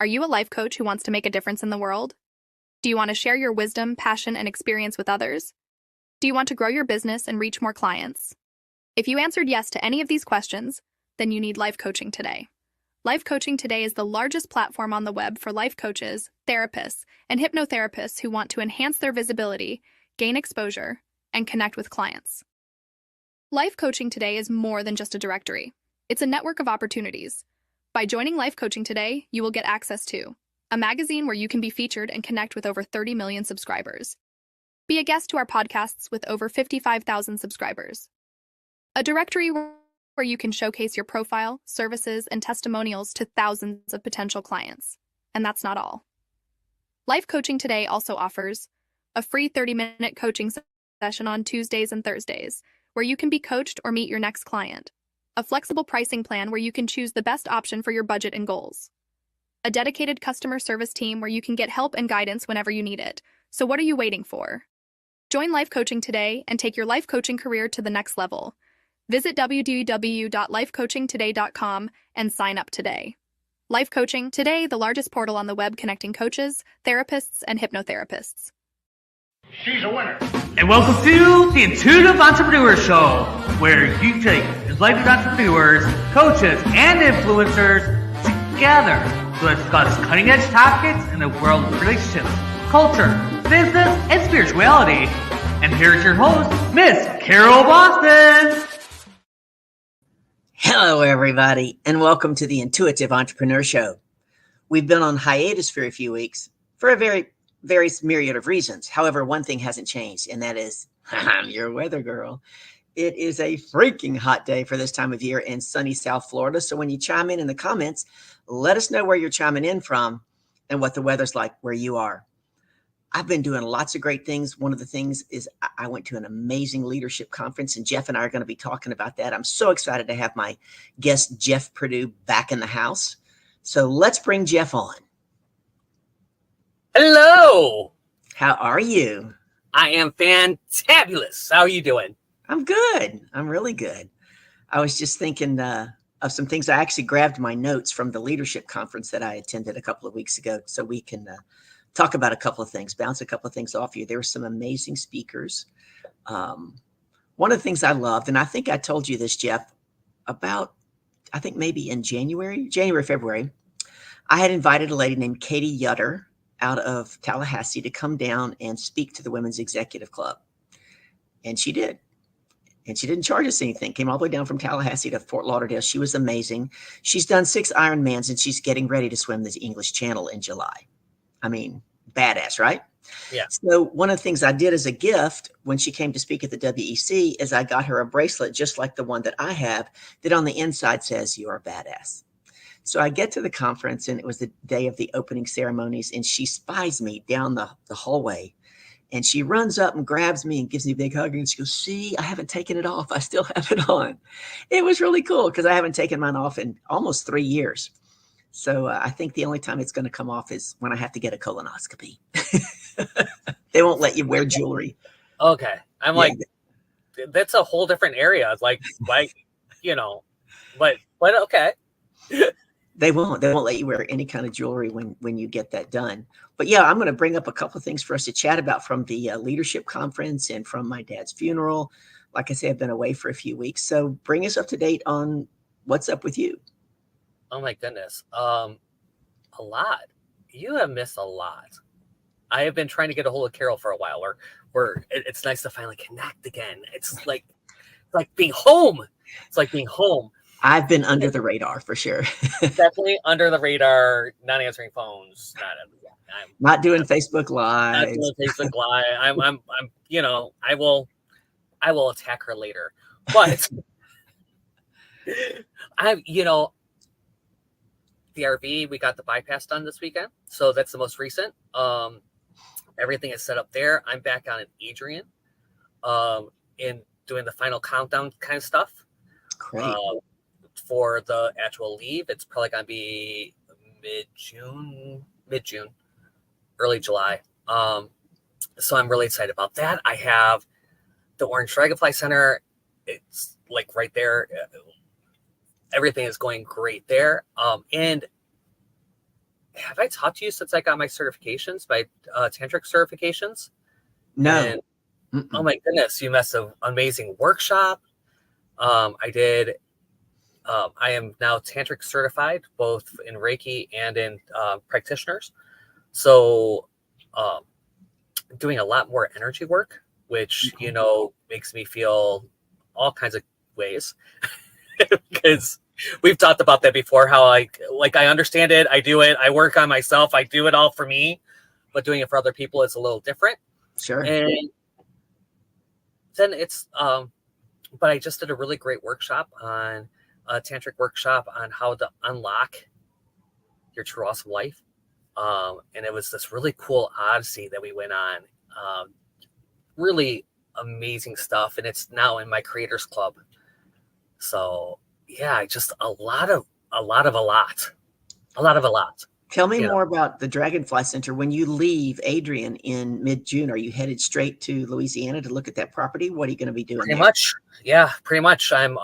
Are you a life coach who wants to make a difference in the world? Do you want to share your wisdom, passion, and experience with others? Do you want to grow your business and reach more clients? If you answered yes to any of these questions, then you need Life Coaching Today. Life Coaching Today is the largest platform on the web for life coaches, therapists, and hypnotherapists who want to enhance their visibility, gain exposure, and connect with clients. Life Coaching Today is more than just a directory. It's a network of opportunities. By joining Life Coaching Today, you will get access to a magazine where you can be featured and connect with over 30 million subscribers. Be a guest to our podcasts with over 55,000 subscribers. A directory where you can showcase your profile, services, and testimonials to thousands of potential clients. And that's not all. Life Coaching Today also offers a free 30-minute coaching session on Tuesdays and Thursdays, where you can be coached or meet your next client. A flexible pricing plan where you can choose the best option for your budget and goals. A dedicated customer service team where you can get help and guidance whenever you need it. So what are you waiting for? Join Life Coaching Today and take your life coaching career to the next level. Visit www.lifecoachingtoday.com and sign up today. Life Coaching Today, the largest portal on the web connecting coaches, therapists, and hypnotherapists. She's a winner. And welcome to the Intuitive Entrepreneur Show, where you take enlightened entrepreneurs, coaches, and influencers together to discuss cutting-edge topics in the world of relationships, culture, business, and spirituality. And here's your host, Miss Carol Boston. Hello, everybody, and welcome to the Intuitive Entrepreneur Show. We've been on hiatus for a few weeks for a various myriad of reasons. However, one thing hasn't changed, and that is I'm your weather girl. It is a freaking hot day for this time of year in sunny South Florida. So when you chime in the comments, let us know where you're chiming in from and what the weather's like where you are. I've been doing lots of great things. One of the things is I went to an amazing leadership conference, and Jeff and I are going to be talking about that. I'm so excited to have my guest, Jeff Purdue, back in the house. So let's bring Jeff on. Hello. How are you? I am fantabulous. How are you doing? I'm good. I'm really good. I was just thinking of some things. I actually grabbed my notes from the leadership conference that I attended a couple of weeks ago, so we can talk about a couple of things, bounce a couple of things off you. There were some amazing speakers. One of the things I loved, and I think I told you this, Jeff, about, I think maybe in January, February, I had invited a lady named Katie Yutter out of Tallahassee to come down and speak to the Women's Executive Club. And she did. And she didn't charge us anything. Came all the way down from Tallahassee to Fort Lauderdale. She was amazing. She's done 6 Ironmans, and she's getting ready to swim the English Channel in July. I mean, badass, right? Yeah. So one of the things I did as a gift when she came to speak at the WEC is I got her a bracelet just like the one that I have that on the inside says, "You are badass." So I get to the conference, and it was the day of the opening ceremonies, and she spies me down the hallway, and she runs up and grabs me and gives me a big hug, and she goes, "See, I haven't taken it off. I still have it on." It was really cool because I haven't taken mine off in almost 3 years. So I think the only time it's going to come off is when I have to get a colonoscopy. They won't let you wear jewelry. Okay. I'm like, that's a whole different area. Like, but okay. They won't let you wear any kind of jewelry when you get that done. But yeah, I'm going to bring up a couple of things for us to chat about from the leadership conference and from my dad's funeral. Like I said, I've been away for a few weeks. So bring us up to date on what's up with you. Oh my goodness. A lot. You have missed a lot. I have been trying to get a hold of Carol for a while. Where it's nice to finally connect again. It's like being home. It's like being home. I've been under the radar for sure. Definitely under the radar. Not answering phones. Not doing Facebook Live. Not doing Facebook Live. I'm. I will attack her later. But the RV, we got the bypass done this weekend, so that's the most recent. Everything is set up there. I'm back on in Adrian, in doing the final countdown kind of stuff. Great. For the actual leave, it's probably gonna be mid-June, early July. So I'm really excited about that. I have the Orange Dragonfly Center. It's like right there. Everything is going great there. And have I talked to you since I got my certifications, my tantric certifications? No. And oh my goodness, you missed an amazing workshop. I did. I am now tantric certified, both in Reiki and in practitioners. So, doing a lot more energy work, which makes me feel all kinds of ways. Because we've talked about that before. How I understand it, I do it, I work on myself, I do it all for me, but doing it for other people is a little different. Sure. And then it's but I just did a really great workshop on a tantric workshop on how to unlock your true awesome life. And it was this really cool odyssey that we went on. Really amazing stuff. And it's now in my creators club. So yeah, just a lot. Tell me more about the Dragonfly Center. When you leave Adrian in mid-June, are you headed straight to Louisiana to look at that property? What are you going to be doing? Pretty much. Yeah, pretty much. I'm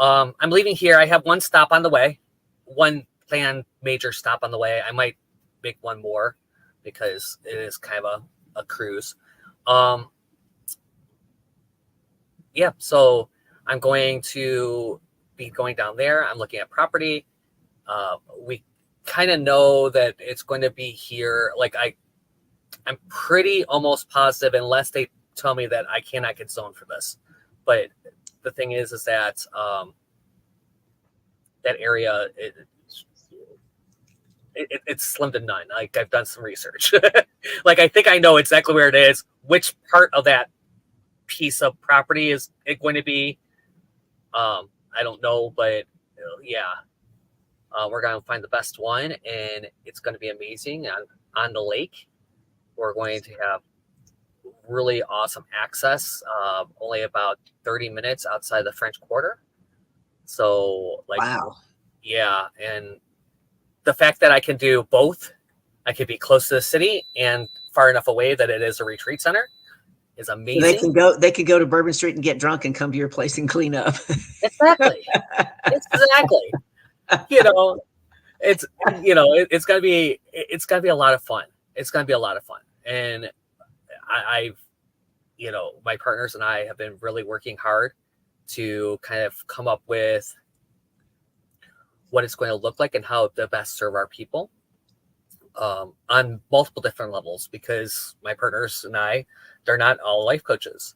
leaving here. I have one stop on the way, one planned major stop on the way. I might make one more because it is kind of a cruise. Yeah, so I'm going to be going down there. I'm looking at property. We kind of know that it's going to be here. Like I'm pretty almost positive, unless they tell me that I cannot get zoned for this. But the thing is that that area, it's slim to none. Like, I've done some research. Like, I think I know exactly where it is. Which part of that piece of property is it going to be? I don't know, but yeah. We're going to find the best one, and it's going to be amazing on the lake. We're going to have really awesome access, only about 30 minutes outside the French Quarter. So, wow. Yeah. And the fact that I can do both, I could be close to the city and far enough away that it is a retreat center, is amazing. They can go to Bourbon Street and get drunk and come to your place and clean up. Exactly. It's gonna be a lot of fun. It's gonna be a lot of fun. And I've my partners and I have been really working hard to kind of come up with what it's going to look like and how to best serve our people on multiple different levels, because my partners and they're not all life coaches.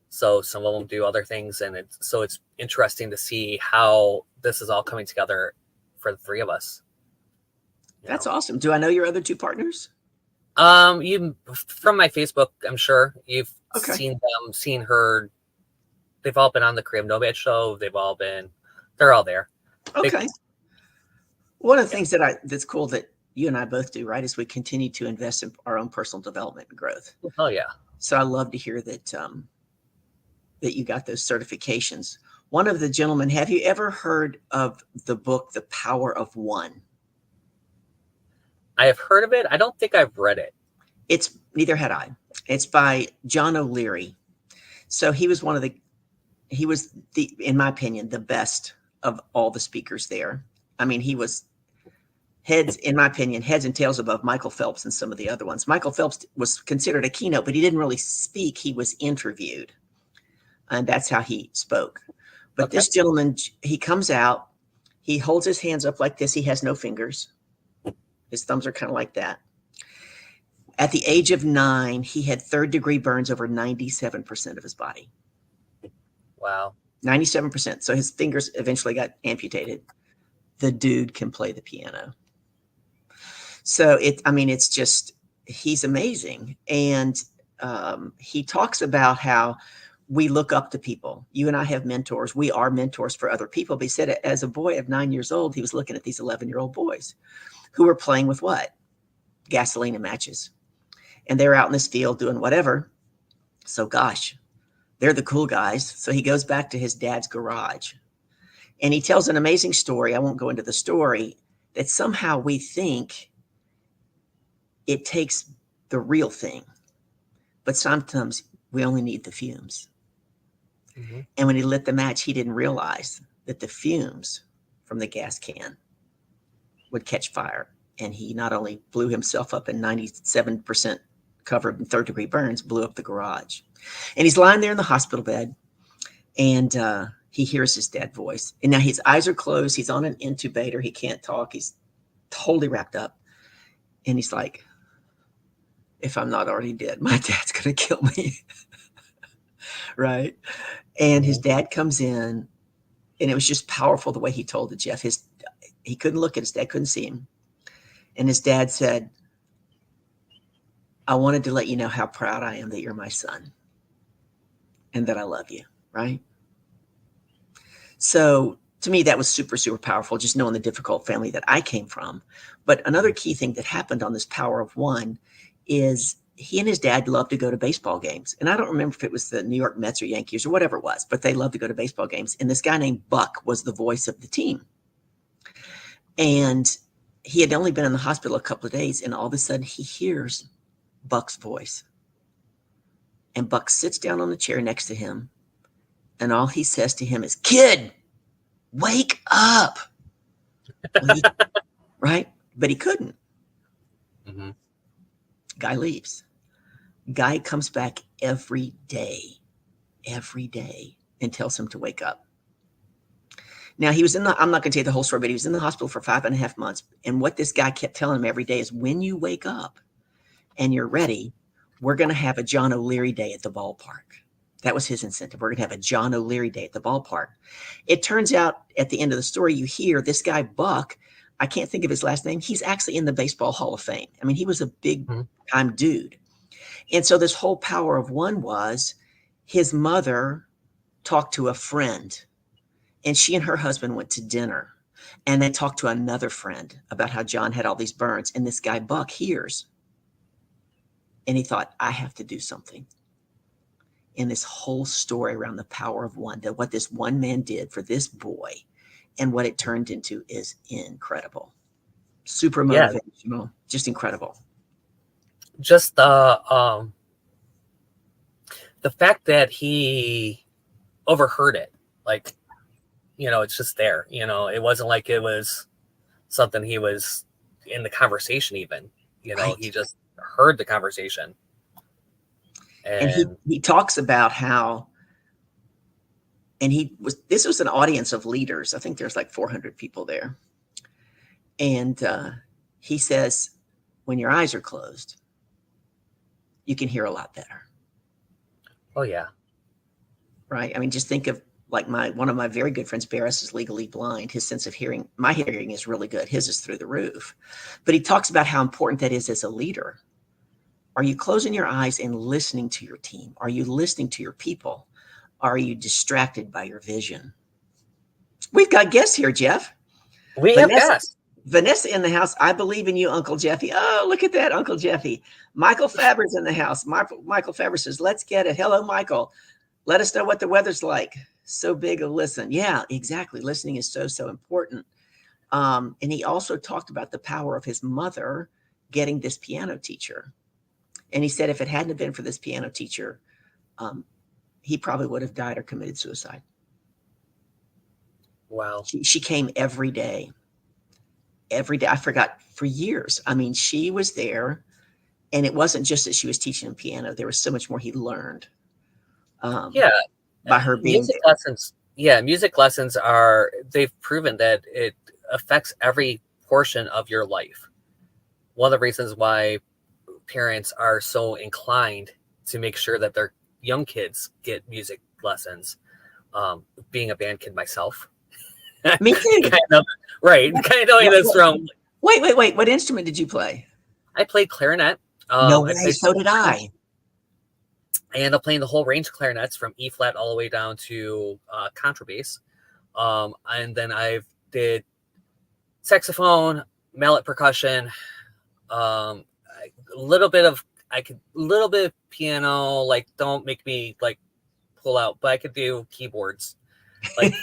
So some of them do other things. And it's interesting to see how this is all coming together for the three of us. That's awesome. Do I know your other two partners? You from my Facebook, I'm sure you've seen them, heard. They've all been on the Creative Nomad show. They're all there. Okay. One of the things that's cool that you and I both do, right, is we continue to invest in our own personal development and growth. Oh yeah. So I love to hear that that you got those certifications. One of the gentlemen, have you ever heard of the book, The Power of One? I have heard of it. I don't think I've read it. Neither had I. It's by John O'Leary. So he was in my opinion, the best of all the speakers there. I mean, he was heads and tails above Michael Phelps and some of the other ones. Michael Phelps was considered a keynote, but he didn't really speak. He was interviewed, and that's how he spoke. But this gentleman, he comes out, he holds his hands up like this. He has no fingers. His thumbs are kind of like that. At the age of 9, he had third-degree burns over 97% of his body. Wow. 97%. So his fingers eventually got amputated. The dude can play the piano. So it's just, he's amazing. And he talks about how we look up to people. You and I have mentors. We are mentors for other people. But he said, as a boy of 9 years old, he was looking at these 11-year-old boys who were playing with what? Gasoline and matches. And they're out in this field doing whatever. So gosh, they're the cool guys. So he goes back to his dad's garage and he tells an amazing story. I won't go into the story, that somehow we think it takes the real thing, but sometimes we only need the fumes. Mm-hmm. And when he lit the match, he didn't realize that the fumes from the gas can would catch fire And he not only blew himself up in 97% covered in third-degree burns, blew up the garage. And he's lying there in the hospital bed, and he hears his dad's voice. And now his eyes are closed. He's on an intubator. He can't talk. He's totally wrapped up. And he's like, if I'm not already dead, my dad's going to kill me. Right? And his dad comes in, and it was just powerful the way he told it, Jeff. He couldn't look at his dad, couldn't see him. And his dad said, I wanted to let you know how proud I am that you're my son and that I love you, right? So to me, that was super, super powerful, just knowing the difficult family that I came from. But another key thing that happened on this Power of One is he and his dad loved to go to baseball games. And I don't remember if it was the New York Mets or Yankees or whatever it was, but they loved to go to baseball games. And this guy named Buck was the voice of the team. And he had only been in the hospital a couple of days, and all of a sudden he hears Buck's voice. And Buck sits down on the chair next to him, and all he says to him is, kid, wake up. Right? But he couldn't. Mm-hmm. Guy leaves. Guy comes back every day, and tells him to wake up. Now, I'm not going to tell you the whole story, but he was in the hospital for 5.5 months. And what this guy kept telling him every day is, when you wake up and you're ready, we're going to have a John O'Leary day at the ballpark. That was his incentive. We're going to have a John O'Leary day at the ballpark. It turns out at the end of the story, you hear this guy, Buck, I can't think of his last name. He's actually in the Baseball Hall of Fame. I mean, he was a big time dude. And so this whole Power of One was his mother talked to a friend, and she and her husband went to dinner, and they talked to another friend about how John had all these burns. And this guy, Buck, hears, and he thought, I have to do something. And this whole story around the Power of One, that what this one man did for this boy and what it turned into is incredible. Super motivational, just incredible. Just the fact that he overheard it, like, it's just there. It wasn't like it was something he was in the conversation even. Right. He just heard the conversation. And he talks about how, and this was an audience of leaders. I think there's like 400 people there. And he says, when your eyes are closed, you can hear a lot better. Oh, yeah. Right. I mean, just think of like one of my very good friends, Barris, is legally blind. His sense of hearing, my hearing is really good. His is through the roof. But he talks about how important that is as a leader. Are you closing your eyes and listening to your team? Are you listening to your people? Are you distracted by your vision? We've got guests here, Jeff. We have guests. Vanessa in the house. I believe in you, Uncle Jeffy. Oh, look at that, Uncle Jeffy. Michael Faber's in the house. Michael Faber says, let's get it. Hello, Michael. Let us know what the weather's like. So big a listen. Yeah, exactly. Listening is so, so important. And he also talked about the power of his mother getting this piano teacher. And he said if it hadn't been for this piano teacher, he probably would have died or committed suicide. Wow. She came every day. Every day. I forgot, for years. I mean, she was there, and it wasn't just that she was teaching him piano. There was so much more he learned. By her being music there. lessons. Yeah, music lessons they've proven that it affects every portion of your life. One of the reasons why parents are so inclined to make sure that their young kids get music lessons. Being a band kid myself. Me too. Kind of knowing this from. Wait. What instrument did you play? I played clarinet. No way. So did I. I ended up playing the whole range of clarinets from E flat all the way down to contrabass. And then I did saxophone, mallet percussion, a little bit of piano. Like, don't make me like pull out, but I could do keyboards. Like,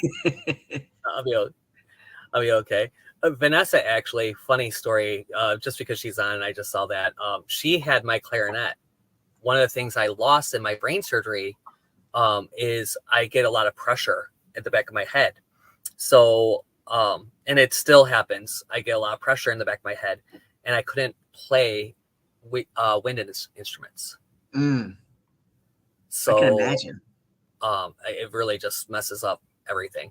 I'll be okay. Vanessa, actually, funny story. Just because she's on, I just saw that. She had my clarinet. One of the things I lost in my brain surgery is I get a lot of pressure at the back of my head. So And it still happens. I get a lot of pressure in the back of my head, and I couldn't play wind instruments. I can So imagine. it really just messes up everything.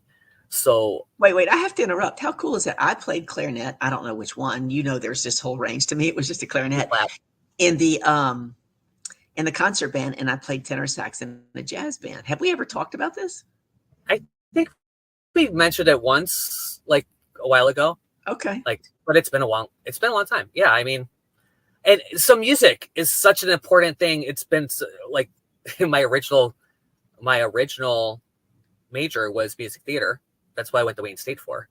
So Wait, I have to interrupt. How cool is that? I played clarinet. I don't know which one. There's this whole range. To me, it was just a clarinet in the concert band, and I played tenor sax in a jazz band. Have we ever talked about this? I think we mentioned it once, like a while ago. Okay. But it's been a while. It's been a long time. Yeah, I mean, and so music is such an important thing. It's been like my original major was music theater. That's why I went to Wayne State for.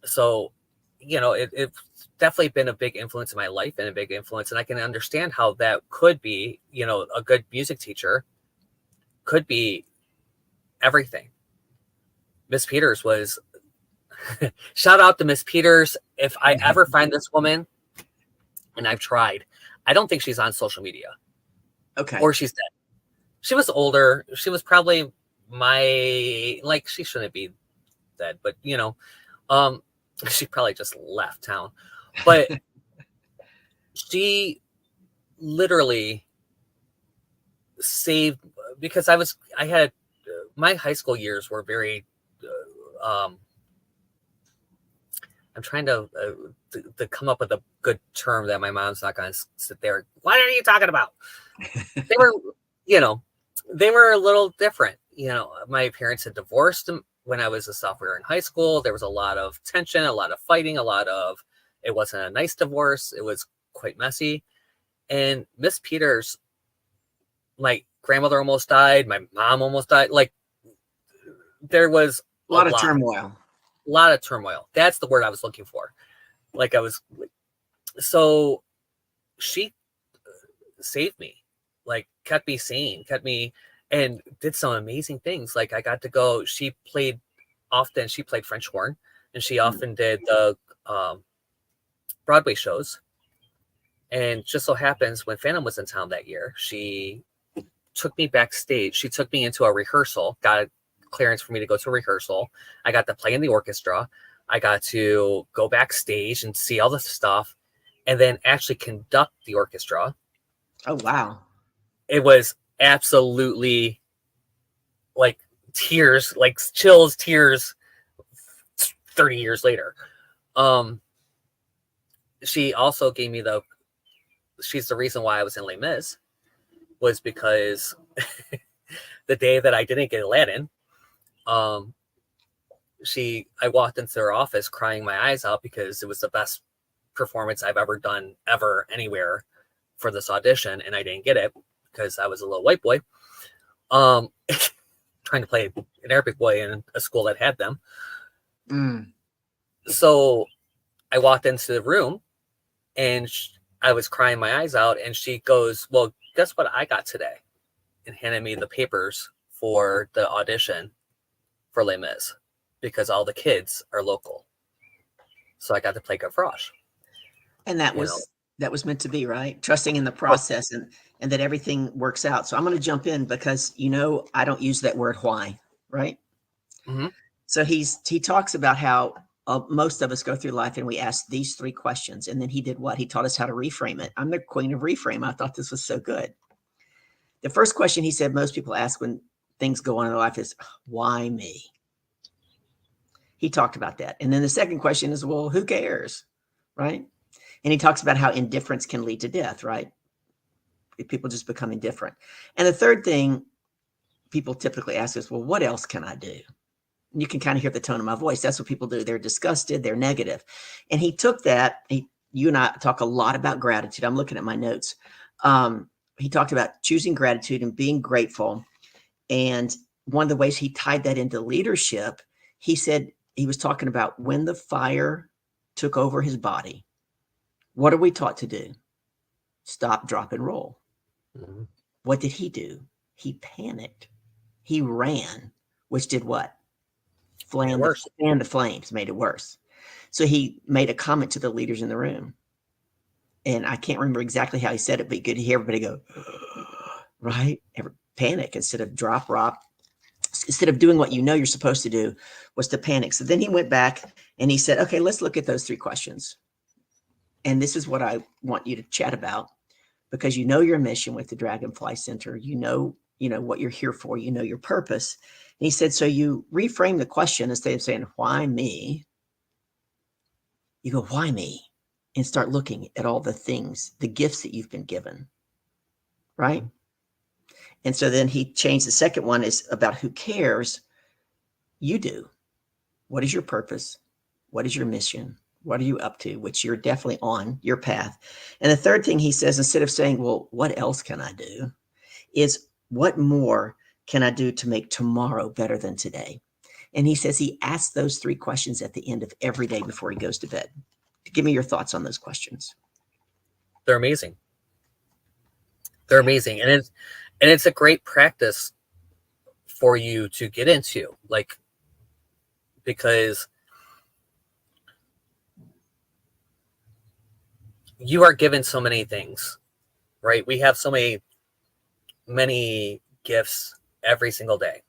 So, it's definitely been a big influence in my life and a big influence. And I can understand how that could be, a good music teacher could be everything. Miss Peters was, shout out to Miss Peters. If I ever find this woman, and I've tried, I don't think she's on social media. Okay. Or she's dead. She was older. She was probably she shouldn't be dead, but she probably just left town. But she literally saved, because I had my high school years were very I'm trying to come up with a good term that my mom's not going to sit there. What are you talking about? They were, they were a little different. My parents had divorced when I was a sophomore in high school. There was a lot of tension, a lot of fighting, it wasn't a nice divorce. It was quite messy. And Miss Peters, my grandmother almost died. My mom almost died. There was a lot of turmoil. A lot of turmoil. That's the word I was looking for. So she saved me, kept me sane, and did some amazing things. I got to go, she played French horn, and she often did the Broadway shows. And just so happens when Phantom was in town that year, she took me backstage. She took me into a rehearsal, got clearance for me to go to a rehearsal. I got to play in the orchestra. I got to go backstage and see all the stuff, and then actually conduct the orchestra. Oh, wow. It was absolutely tears, chills, tears 30 years later. She also gave me she's the reason why I was in Les Mis, was because the day that I didn't get Aladdin, I walked into her office crying my eyes out because it was the best performance I've ever done anywhere for this audition, and I didn't get it because I was a little white boy trying to play an Arabic boy in a school that had them. So I walked into the room, and I was crying my eyes out, and she goes, "Well, guess what I got today?" and handed me the papers for the audition for Les Mis, because all the kids are local. So I got to play Gavroche. And that was meant to be, right? Trusting in the process and that everything works out. So I'm going to jump in because, I don't use that word why, right? Mm-hmm. So he talks about how most of us go through life and we ask these 3 questions. And then he did what? He taught us how to reframe it. I'm the queen of reframe. I thought this was so good. The first question he said most people ask when things go on in their life is, why me? He talked about that. And then the second question is, well, who cares? Right? And he talks about how indifference can lead to death, right? People just become indifferent. And the third thing people typically ask is, well, what else can I do? And you can kind of hear the tone of my voice. That's what people do. They're disgusted. They're negative. And he took that. You and I talk a lot about gratitude. I'm looking at my notes. He talked about choosing gratitude and being grateful. And one of the ways he tied that into leadership, he said he was talking about when the fire took over his body. What are we taught to do? Stop, drop, and roll. Mm-hmm. What did he do? He panicked. He ran, which did what? Fanned the flames, made it worse. So he made a comment to the leaders in the room. And I can't remember exactly how he said it, but you could hear everybody go, right? Panic instead of drop, rock, instead of doing what you know you're supposed to do, was to panic. So then he went back and he said, okay, let's look at those 3 questions. And this is what I want you to chat about, because you know your mission with the Dragonfly Center. You know what you're here for. You know your purpose. And he said, so you reframe the question instead of saying, why me? You go, why me? And start looking at all the things, the gifts that you've been given. Right? And so then he changed the second one is about who cares. You do. What is your purpose? What is your mission? What are you up to? Which you're definitely on your path. And the third thing he says, instead of saying, well, what else can I do? Is what more can I do to make tomorrow better than today? And he says he asks those 3 questions at the end of every day before he goes to bed. Give me your thoughts on those questions. They're amazing. They're amazing. And it's a great practice for you to get into, like, because you are given so many things, right? We have so many gifts every single day,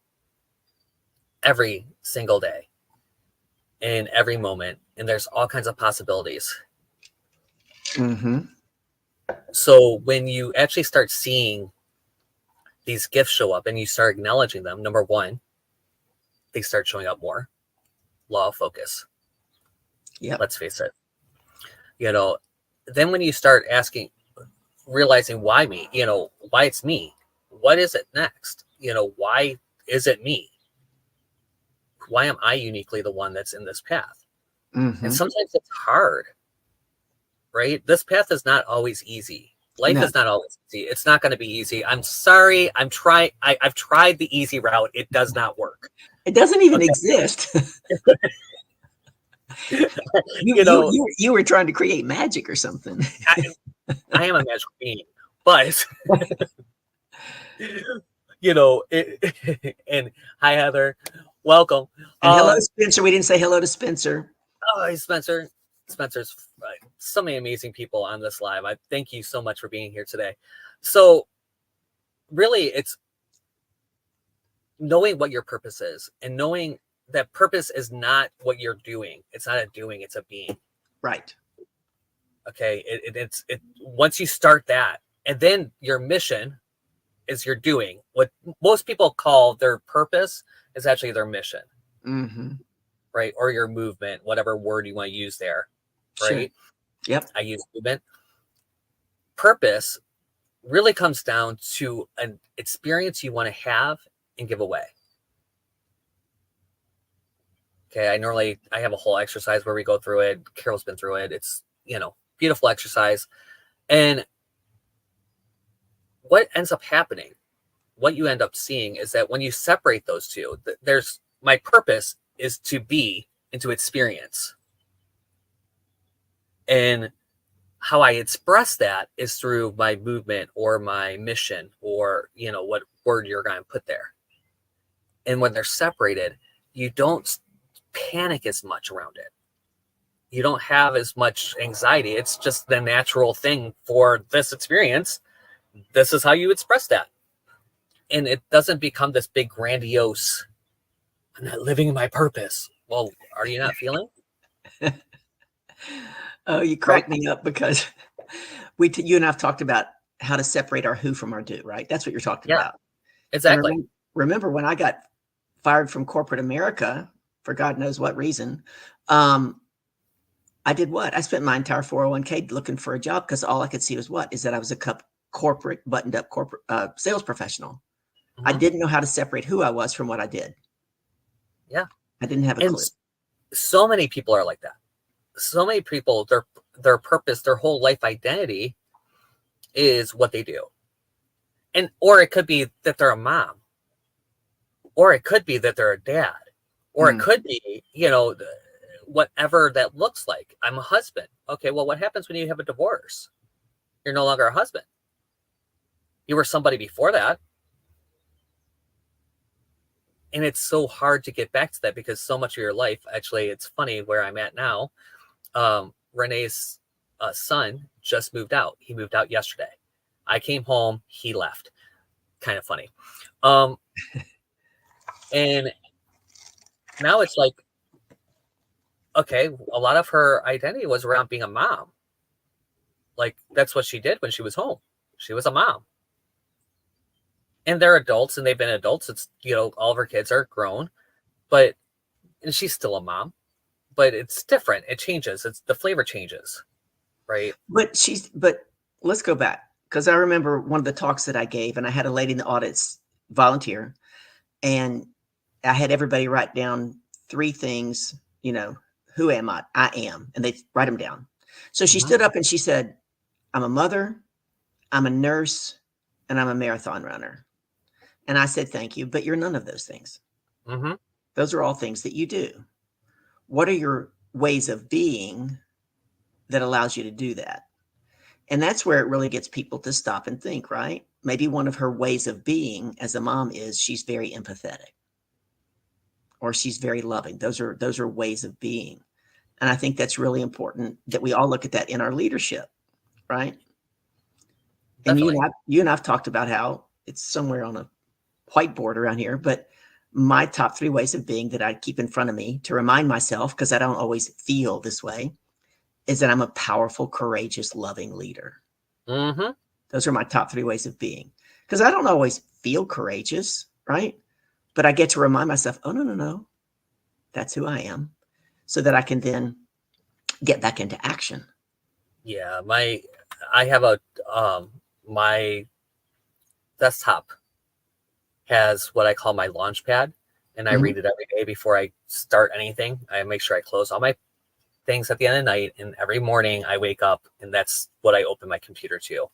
in every moment. And there's all kinds of possibilities. Mm-hmm. So when you actually start seeing these gifts show up and you start acknowledging them, number one, they start showing up more. Law of focus. Yeah. Let's face it. Then when you start realizing why me, why it's me, what is it next? Why is it me? Why am I uniquely the one that's in this path? Mm-hmm. And sometimes it's hard, right? This path is not always easy. Life is not always easy. It's not going to be easy. I'm sorry. I've tried the easy route. It does not work. It doesn't even exist. You were trying to create magic or something. I am a magical being, but and hi Heather, welcome. And hello Spencer. We didn't say hello to Spencer. Oh, hey, Spencer's so many amazing people on this live. I thank you so much for being here today. So really, it's knowing what your purpose is, and knowing that purpose is not what you're doing. It's not a doing, it's a being. Right. Okay. It's once you start that, and then your mission is your doing. What most people call their purpose is actually their mission. Mm-hmm. Right? Or your movement, whatever word you want to use there. Right? Sure. Yep. I use movement. Purpose really comes down to an experience you want to have and give away. Okay, I have a whole exercise where we go through it. Carol's been through it. It's, beautiful exercise. And what ends up happening, what you end up seeing is that when you separate those two, my purpose is to be and to experience. And how I express that is through my movement or my mission or, what word you're going to put there. And when they're separated, you don't panic as much around it. You don't have as much anxiety. It's just the natural thing for this experience. This is how you express that. And it doesn't become this big grandiose, I'm not living my purpose. Well, are you not feeling? Oh, you crack me up because you and I've talked about how to separate our who from our do, right? That's what you're talking about. Exactly. Remember when I got fired from corporate America for God knows what reason, I did what? I spent my entire 401k looking for a job because all I could see was that I was a buttoned up corporate sales professional. Mm-hmm. I didn't know how to separate who I was from what I did. Yeah. I didn't have a clue. So many people are like that. So many people, their purpose, their whole life identity is what they do. Or it could be that they're a mom, or it could be that they're a dad, or it could be, whatever that looks like. I'm a husband. Okay, well, what happens when you have a divorce? You're no longer a husband. You were somebody before that. And it's so hard to get back to that because so much of your life, actually, it's funny where I'm at now. Renee's son just moved out. He moved out yesterday. I came home, he left. Kind of funny. And now it's like, okay, a lot of her identity was around being a mom. Like, that's what she did when she was home. She was a mom. And they're adults, and they've been adults. It's, all of her kids are grown, and she's still a mom, but it's different. It changes. The flavor changes, right? But let's go back, because I remember one of the talks that I gave, and I had a lady in the audits volunteer, and I had everybody write down 3 things, who am I? I am. And they write them down. So she stood up and she said, I'm a mother, I'm a nurse, and I'm a marathon runner. And I said, thank you, but you're none of those things. Those are all things that you do. What are your ways of being that allows you to do that? And that's where it really gets people to stop and think, right? Maybe one of her ways of being as a mom is she's very empathetic, or she's very loving. Those are ways of being. And I think that's really important that we all look at that in our leadership, right? Definitely. And you and I've talked about how it's somewhere on a whiteboard around here, but my top 3 ways of being that I keep in front of me to remind myself, because I don't always feel this way, is that I'm a powerful, courageous, loving leader. Those are my top 3 ways of being, because I don't always feel courageous, right? But I get to remind myself, oh, no, that's who I am, so that I can then get back into action. Yeah, I have my desktop has what I call my launch pad, and I read it every day before I start anything. I make sure I close all my things at the end of the night, and every morning I wake up, and that's what I open my computer to.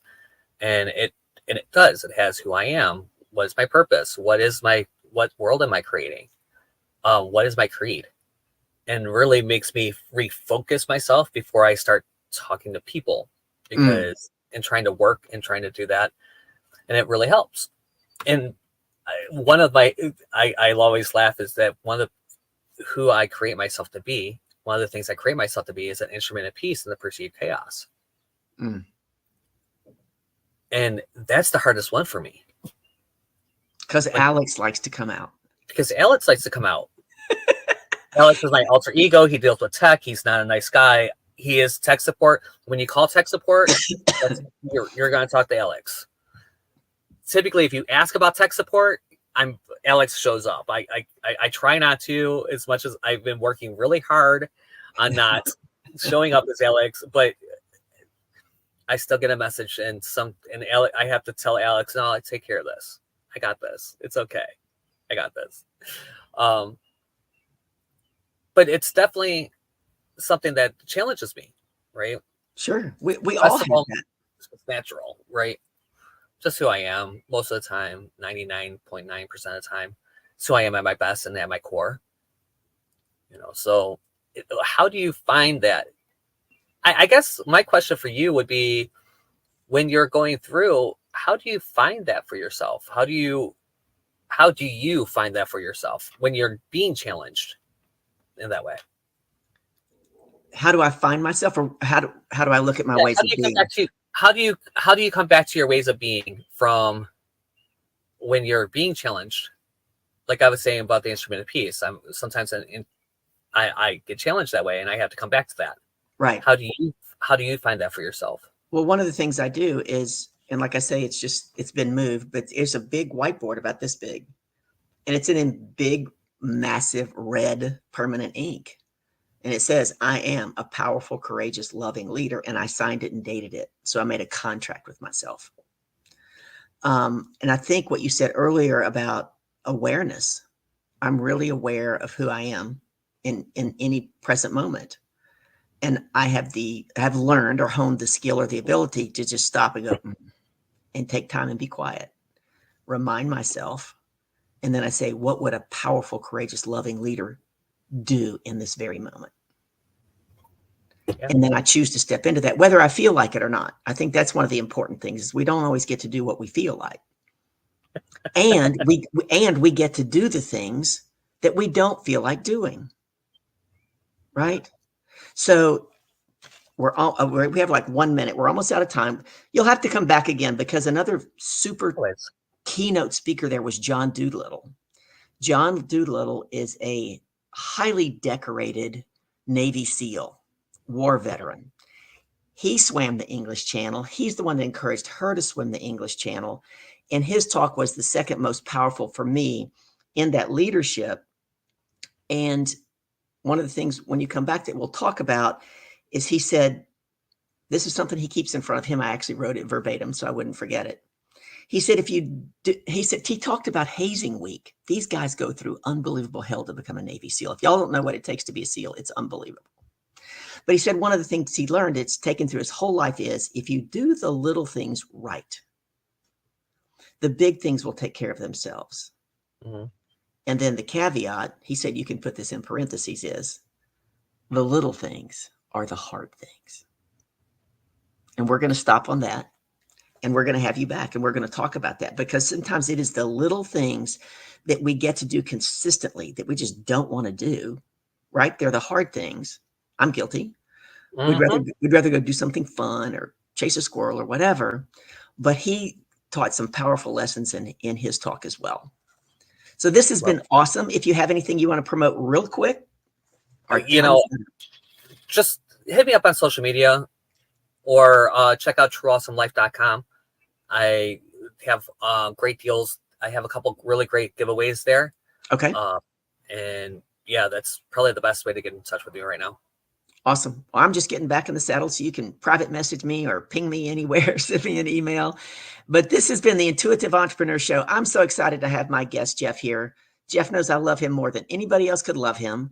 And it does. It has who I am. What is my purpose? What world am I creating? What is my creed? And really makes me refocus myself before I start talking to people, because and trying to work and trying to do that, and it really helps. And one of my I always laugh is that one of who I create myself to be. One of the things I create myself to be is an instrument of peace in the perceived chaos. And that's the hardest one for me. Because Alex likes to come out. Alex is my alter ego. He deals with tech. He's not a nice guy. He is tech support. When you call tech support, you're going to talk to Alex. Typically, if you ask about tech support, Alex shows up. I try not to, as much as I've been working really hard on not showing up as Alex, but I still get a message, and I have to tell Alex, no, I take care of this. I got this. It's okay. I got this. But it's definitely something that challenges me, right? Sure. We all have that. It's natural, right? Just who I am most of the time, 99.9% of the time. It's who I am at my best and at my core. So how do you find that? I guess my question for you would be, when you're going through, how do you find that for yourself? How do you find that for yourself when you're being challenged in that way? How do I find myself, or how do I look at my ways of being? How do you come back to your ways of being from when you're being challenged? Like I was saying about the instrument of peace, I get challenged that way, and I have to come back to that. Right. How do you find that for yourself? Well, one of the things I do is, and like I say, it's been moved, but it's a big whiteboard about this big, and it's in big, massive red permanent ink. And it says, I am a powerful, courageous, loving leader. And I signed it and dated it. So I made a contract with myself. And I think what you said earlier about awareness, I'm really aware of who I am in any present moment. And I have learned or honed the skill or the ability to just stop and go and take time and be quiet, remind myself. And then I say, what would a powerful, courageous, loving leader do in this very moment? Yeah. And then I choose to step into that, whether I feel like it or not. I think that's one of the important things, is we don't always get to do what we feel like. And we get to do the things that we don't feel like doing. Right? So we have like 1 minute. We're almost out of time. You'll have to come back again, because another super keynote speaker there was John Doolittle. John Doolittle is a highly decorated Navy SEAL, war veteran. He swam the English Channel. He's the one that encouraged her to swim the English Channel. And his talk was the second most powerful for me in that leadership. And one of the things when you come back that we'll talk about is he said, this is something he keeps in front of him. I actually wrote it verbatim so I wouldn't forget it. He said, he talked about hazing week. These guys go through unbelievable hell to become a Navy SEAL. If y'all don't know what it takes to be a SEAL, it's unbelievable. But he said one of the things he learned, it's taken through his whole life, is if you do the little things right, the big things will take care of themselves. Mm-hmm. And then the caveat, he said, you can put this in parentheses, is the little things are the hard things. And we're going to stop on that. And we're going to have you back and we're going to talk about that, because sometimes it is the little things that we get to do consistently that we just don't want to do, right? They're the hard things. I'm guilty. Mm-hmm. We'd rather go do something fun or chase a squirrel or whatever. But he taught some powerful lessons in his talk as well. So this has been awesome. If you have anything you want to promote real quick, just hit me up on social media or check out trueawesomelife.com. I have great deals. I have a couple really great giveaways there. Okay. And yeah, that's probably the best way to get in touch with me right now. Awesome. Well, I'm just getting back in the saddle, so you can private message me or ping me anywhere, send me an email. But this has been the Intuitive Entrepreneur Show. I'm so excited to have my guest, Jeff, here. Jeff knows I love him more than anybody else could love him.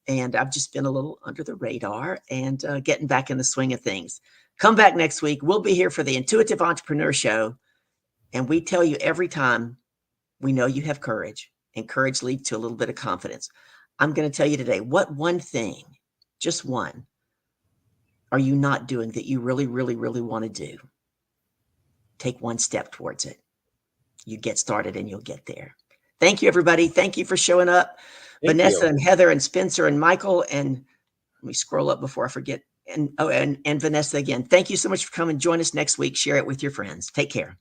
And I've just been a little under the radar and getting back in the swing of things. Come back next week. We'll be here for the Intuitive Entrepreneur Show. And we tell you every time, we know you have courage, and courage leads to a little bit of confidence. I'm going to tell you today, what one thing, just one, are you not doing that you really, really, really want to do? Take one step towards it. You get started and you'll get there. Thank you, everybody. Thank you for showing up. Vanessa and Heather and Spencer and Michael. And let me scroll up before I forget. And Vanessa again. Thank you so much for coming. Join us next week. Share it with your friends. Take care.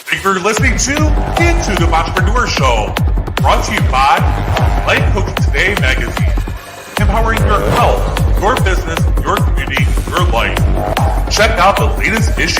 Thank you for listening to the Intuitive Entrepreneur Show, brought to you by Life Coaching Today magazine, empowering your health, your business, your community, your life. Check out the latest issue